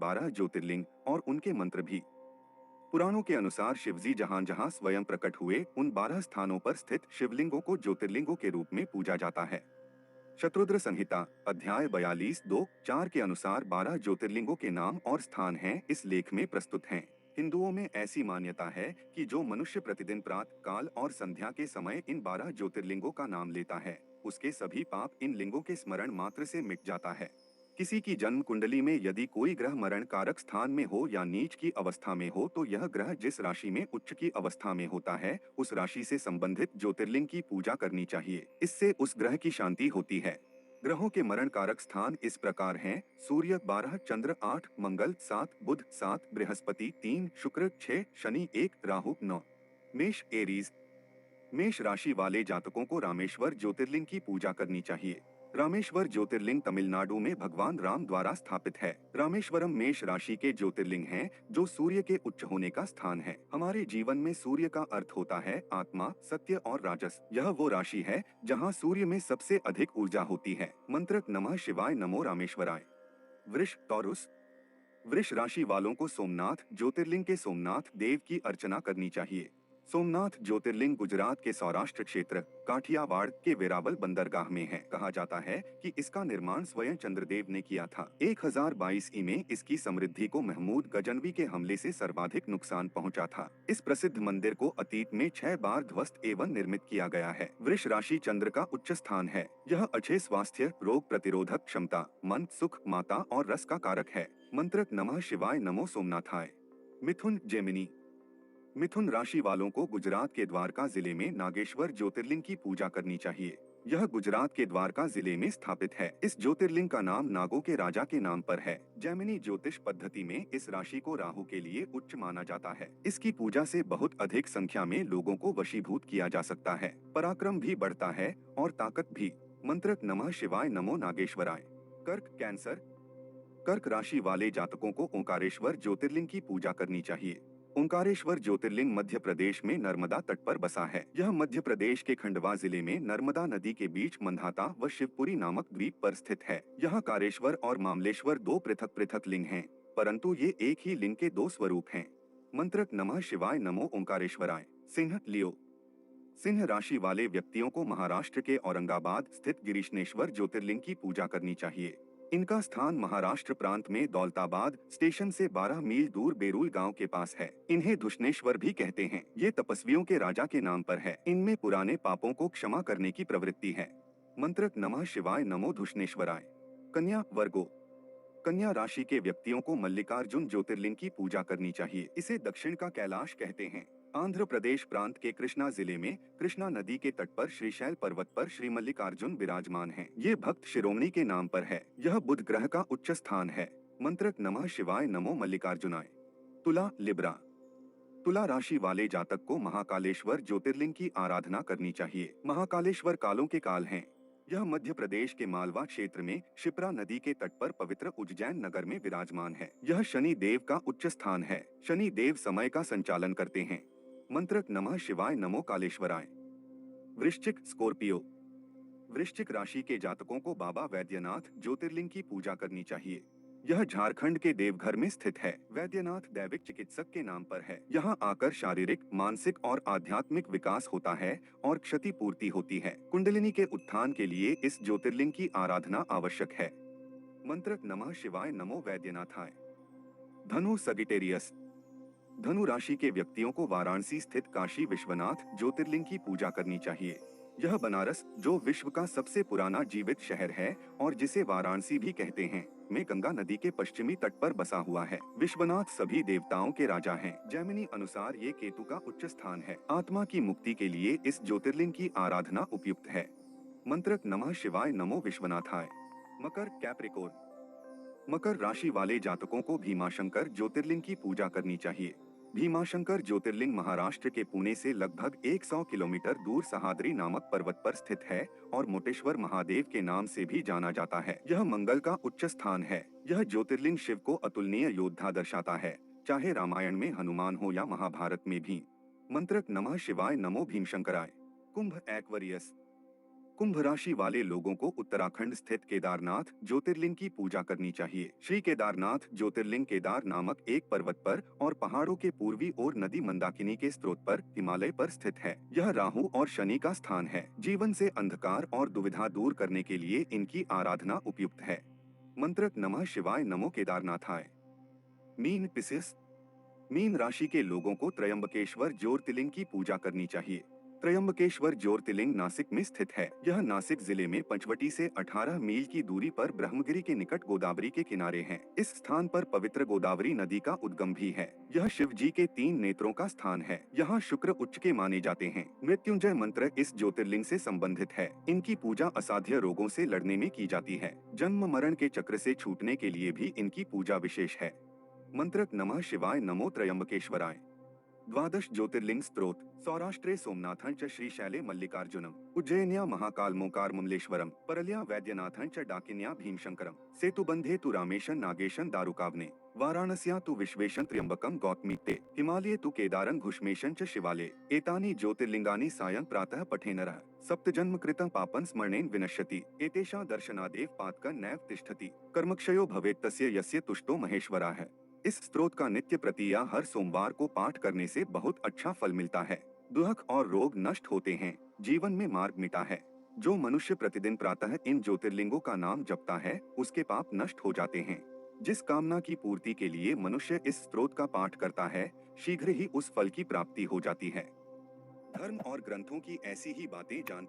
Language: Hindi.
12 ज्योतिर्लिंग और उनके मंत्र भी। पुराणों के अनुसार शिवजी जहां जहां स्वयं प्रकट हुए उन 12 स्थानों पर स्थित शिवलिंगों को ज्योतिर्लिंगों के रूप में पूजा जाता है। शत्रुद्र संहिता अध्याय 42:2-4 के अनुसार 12 ज्योतिर्लिंगों के नाम और स्थान हैं इस लेख में प्रस्तुत हैं। हिंदुओं में ऐसी मान्यता है कि जो मनुष्य प्रतिदिन प्रातः काल और संध्या के समय इन 12 ज्योतिर्लिंगों का नाम लेता है, उसके सभी पाप इन लिंगों के स्मरण मात्र से मिट जाता है। किसी की जन्म कुंडली में यदि कोई ग्रह मरण कारक स्थान में हो या नीच की अवस्था में हो तो यह ग्रह जिस राशि में उच्च की अवस्था में होता है उस राशि से संबंधित ज्योतिर्लिंग की पूजा करनी चाहिए। इससे उस ग्रह की शांति होती है। ग्रहों के मरण कारक स्थान इस प्रकार हैं: सूर्य 12, चंद्र 8, मंगल 7, बुध 7, बृहस्पति 3, शुक्र 6, शनि 1, राहु 9। मेष एरीज। मेष राशि वाले जातकों को रामेश्वर ज्योतिर्लिंग की पूजा करनी चाहिए। रामेश्वर ज्योतिर्लिंग तमिलनाडु में भगवान राम द्वारा स्थापित है। रामेश्वरम मेष राशि के ज्योतिर्लिंग हैं, जो सूर्य के उच्च होने का स्थान है। हमारे जीवन में सूर्य का अर्थ होता है आत्मा, सत्य और राजस। यह वो राशि है जहां सूर्य में सबसे अधिक ऊर्जा होती है। मंत्र नमः शिवाय नमो रामेश्वराय। वृष टॉरुस। वृष राशि वालों को सोमनाथ ज्योतिर्लिंग के सोमनाथ देव की अर्चना करनी चाहिए। सोमनाथ ज्योतिर्लिंग गुजरात के सौराष्ट्र क्षेत्र काठियावाड़ के वेरावल बंदरगाह में है। कहा जाता है कि इसका निर्माण स्वयं चंद्रदेव ने किया था। 1022 ई में इसकी समृद्धि को महमूद गजनवी के हमले से सर्वाधिक नुकसान पहुंचा था। इस प्रसिद्ध मंदिर को अतीत में 6 बार ध्वस्त एवं निर्मित किया गया है। वृष राशि चंद्र का उच्च स्थान है। यह अच्छे स्वास्थ्य, रोग प्रतिरोधक क्षमता, मन, सुख, माता और रस का कारक है। मंत्र नमः शिवाय नमो सोमनाथाय। मिथुन जेमिनी। मिथुन राशि वालों को गुजरात के द्वारका जिले में नागेश्वर ज्योतिर्लिंग की पूजा करनी चाहिए। यह गुजरात के द्वारका जिले में स्थापित है। इस ज्योतिर्लिंग का नाम नागों के राजा के नाम पर है। जैमिनी ज्योतिष पद्धति में इस राशि को राहु के लिए उच्च माना जाता है। इसकी पूजा से बहुत अधिक संख्या में लोगों को वशीभूत किया जा सकता है। पराक्रम भी बढ़ता है और ताकत भी। मंत्र नमः शिवाय नमो नागेश्वराय। कर्क कैंसर। कर्क राशि वाले जातकों को ओंकारेश्वर ज्योतिर्लिंग की पूजा करनी चाहिए। ओंकारेश्वर ज्योतिर्लिंग मध्य प्रदेश में नर्मदा तट पर बसा है। यह मध्य प्रदेश के खंडवा जिले में नर्मदा नदी के बीच मंधाता व शिवपुरी नामक द्वीप पर स्थित है। यहाँ कारेश्वर और मामलेश्वर दो पृथक पृथक लिंग हैं, परंतु ये एक ही लिंग के दो स्वरूप हैं। मंत्र नमः शिवाय नमो ओंकारेश्वराय। सिंह लियो। सिंह राशि वाले व्यक्तियों को महाराष्ट्र के औरंगाबाद स्थित गिरीशनेश्वर ज्योतिर्लिंग की पूजा करनी चाहिए। इनका स्थान महाराष्ट्र प्रांत में दौलताबाद स्टेशन से 12 मील दूर बेरुल गांव के पास है। इन्हें धुष्णेश्वर भी कहते हैं। ये तपस्वियों के राजा के नाम पर है। इनमें पुराने पापों को क्षमा करने की प्रवृत्ति है। मंत्र नमः शिवाय नमो धुष्णेश्वराय। कन्या वर्गो। कन्या राशि के व्यक्तियों को मल्लिकार्जुन ज्योतिर्लिंग की पूजा करनी चाहिए। इसे दक्षिण का कैलाश कहते हैं। आंध्र प्रदेश प्रांत के कृष्णा जिले में कृष्णा नदी के तट पर श्रीशैल पर्वत पर श्री मल्लिकार्जुन विराजमान हैं। ये भक्त शिरोमणि के नाम पर है। यह बुध ग्रह का उच्च स्थान है। मंत्र नमः शिवाय नमो मल्लिकार्जुनाय। तुला लिब्रा। तुला राशि वाले जातक को महाकालेश्वर ज्योतिर्लिंग की आराधना करनी चाहिए। महाकालेश्वर कालों के काल हैं। यह मध्य प्रदेश के मालवा क्षेत्र में शिप्रा नदी के तट पर पवित्र उज्जैन नगर में विराजमान है। यह शनि देव का उच्च स्थान है। शनि देव समय का संचालन करते हैं। मंत्र नमः शिवाय नमो कालेश्वराय। वृश्चिक स्कॉर्पियो। वृश्चिक राशि के जातकों को बाबा वैद्यनाथ ज्योतिर्लिंग की पूजा करनी चाहिए। यह झारखंड के देवघर में स्थित है। वैद्यनाथ दैविक चिकित्सक के नाम पर है। यहाँ आकर शारीरिक, मानसिक और आध्यात्मिक विकास होता है और क्षतिपूर्ति होती है। कुंडलिनी के उत्थान के लिए इस ज्योतिर्लिंग की आराधना आवश्यक है। मंत्र नमः शिवाय नमो वैद्यनाथाय। धनु सगिटेरियस। धनु राशि के व्यक्तियों को वाराणसी स्थित काशी विश्वनाथ ज्योतिर्लिंग की पूजा करनी चाहिए। यह बनारस, जो विश्व का सबसे पुराना जीवित शहर है और जिसे वाराणसी भी कहते हैं, में गंगा नदी के पश्चिमी तट पर बसा हुआ है। विश्वनाथ सभी देवताओं के राजा हैं। जैमिनी अनुसार ये केतु का उच्च स्थान है। आत्मा की मुक्ति के लिए इस ज्योतिर्लिंग की आराधना उपयुक्त है। मंत्र नमः शिवाय नमो विश्वनाथाय। मकर कैप्रिकॉर्न। मकर राशि वाले जातकों को भीमाशंकर ज्योतिर्लिंग की पूजा करनी चाहिए। भीमाशंकर ज्योतिर्लिंग महाराष्ट्र के पुणे से लगभग 100 किलोमीटर दूर सहाद्री नामक पर्वत पर स्थित है और मोटेश्वर महादेव के नाम से भी जाना जाता है। यह मंगल का उच्च स्थान है। यह ज्योतिर्लिंग शिव को अतुलनीय योद्धा दर्शाता है, चाहे रामायण में हनुमान हो या महाभारत में भी। मंत्र नमः शिवाय नमो भीमशंकराय। कुंभ एक्वेरियस। कुंभ राशि वाले लोगों को उत्तराखंड स्थित केदारनाथ ज्योतिर्लिंग की पूजा करनी चाहिए। श्री केदारनाथ ज्योतिर्लिंग केदार नामक एक पर्वत पर और पहाड़ों के पूर्वी ओर नदी मंदाकिनी के स्रोत पर हिमालय पर स्थित है। यह राहु और शनि का स्थान है। जीवन से अंधकार और दुविधा दूर करने के लिए इनकी आराधना उपयुक्त है। मंत्र: नमः शिवाय, नमो केदारनाथाय। मीन पिसिस। मीन राशि के लोगों को त्रयंबकेश्वर ज्योतिर्लिंग की पूजा करनी चाहिए। त्रयंबकेश्वर ज्योतिर्लिंग नासिक में स्थित है। यह नासिक जिले में पंचवटी से 18 मील की दूरी पर ब्रह्मगिरी के निकट गोदावरी के किनारे है। इस स्थान पर पवित्र गोदावरी नदी का उद्गम भी है। यह शिव जी के 3 नेत्रों का स्थान है। यहाँ शुक्र उच्च के माने जाते हैं। मृत्युंजय मंत्र इस ज्योतिर्लिंग से संबंधित है। इनकी पूजा असाध्य रोगों से लड़ने में की जाती है। जन्म मरण के चक्र से छूटने के लिए भी इनकी पूजा विशेष है। मंत्र: नमः शिवाय, नमो त्रयंबकेश्वराय। द्वादश ज्योतिर्लिंग स्तोत्र: सौराष्ट्रे सोमनाथं च श्रीशैले मल्लिकार्जुनम, उज्जयिन्या महाकालमोकारमुमलेश्वरम, परल्या वैद्यनाथं च डाकिन्या भीमशंकरम, सेतुबंधे तु रामेशं नागेशं दारुकावने, वाराणस्या तु विश्वेशं त्र्यंबकं गौतमीते, हिमालये तु केदारं घुष्मेशं च शिवाले। एतानि ज्योतिर्लिंगानि सायं प्रातः पठे नरः सप्तजन्म कृतं पापं स्मरणेन विनश्यति। एतेषां दर्शनादेव पातकं नैव तिष्ठति। कर्मक्षयो भवेत् तस्य यस्य तुष्टो महेश्वरः। इस स्तोत्र का नित्य प्रति या हर सोमवार को पाठ करने से बहुत अच्छा फल मिलता है। दुख और रोग नष्ट होते हैं। जीवन में मार्ग मिटा है। जो मनुष्य प्रतिदिन प्रातः इन ज्योतिर्लिंगों का नाम जपता है, उसके पाप नष्ट हो जाते हैं। जिस कामना की पूर्ति के लिए मनुष्य इस स्तोत्र का पाठ करता है, शीघ्र ही उस फल की प्राप्ति हो जाती है। धर्म और ग्रंथों की ऐसी ही बातें जान